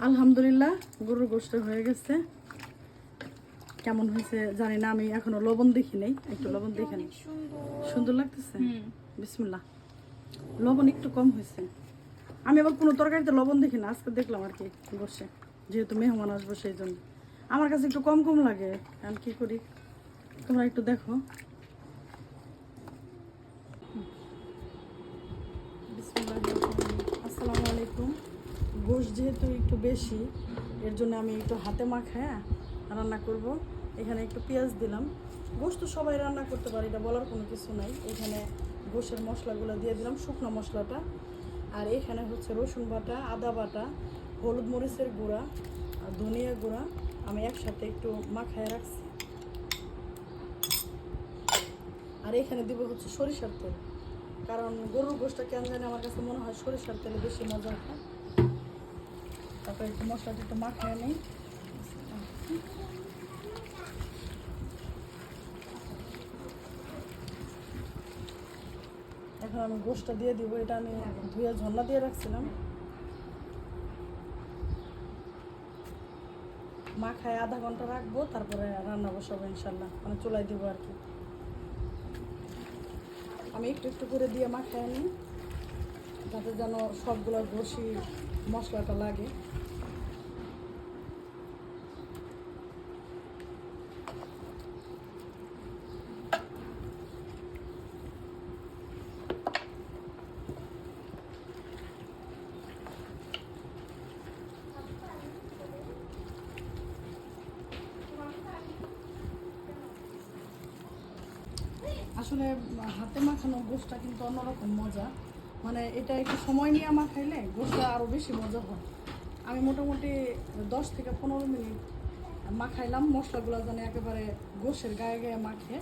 আলহামদুলিল্লাহ গরুর গোশত হয়ে গেছে। কেমন হয়েছে জানি না, আমি এখনো লবণ দেখি নাই, একটু লবণ দেখে নিই। সুন্দর লাগতেছে। বিসমিল্লাহ। লবণ একটু কম হয়েছে। আমি আবার কোনো তরকারিতে লবণ দেখি না, আজকে দেখলাম আর কি বসে, যেহেতু মেহমান আসবো সেই জন্য আমার কাছে একটু কম কম লাগে। আমি কি করি তোমরা একটু দেখো। আসসালামু আলাইকুম। গোশত যেহেতু একটু বেশি, এর জন্য আমি একটু হাতে মাখায় রান্না করব। এখানে একটু পেঁয়াজ দিলাম। গোশত তো সবাই রান্না করতে পারে, এটা বলার কোনো কিছু নাই। এখানে গোশের মশলাগুলো দিয়ে দিলাম, শুকনো মশলাটা। আর এখানে হচ্ছে রসুন বাটা, আদা বাটা, হলুদ মরিচের গুঁড়া আর ধনিয়া গুঁড়া আমি একসাথে একটু মাখায় রাখছি। আর এখানে দিব হচ্ছে সরিষার তেল, কারণ গরুর গোশতটা কেন জানি আমার কাছে মনে হয় সরিষার তেলে বেশি মজা হয়। তারপরে একটু মশলাটা একটু মাখায় নিই। এখন আমি গোশতটা দিয়ে দিব। এটা আমি ধুয়ে ঝর্ণা দিয়ে রাখছিলাম, মাখায় আধা ঘন্টা রাখবো, তারপরে রান্না বসাবো ইনশাল্লাহ, মানে চুলায় দিব আর কি। আমি একটু একটু করে দিয়ে মাখায় নিই, যাতে যেন সবগুলো গোশি মশলাটা লাগে। আসলে হাতে মাখানো গোশতটা কিন্তু অন্যরকম মজা, মানে এটা একটু সময় নিয়ে মাখাইলে গোশতটা আরও বেশি মজা হয়। আমি মোটামুটি 10 থেকে 15 মিনিট মাখাইলাম, মশলাগুলো যেন একেবারে গোশের গায়ে গায়ে মাখে।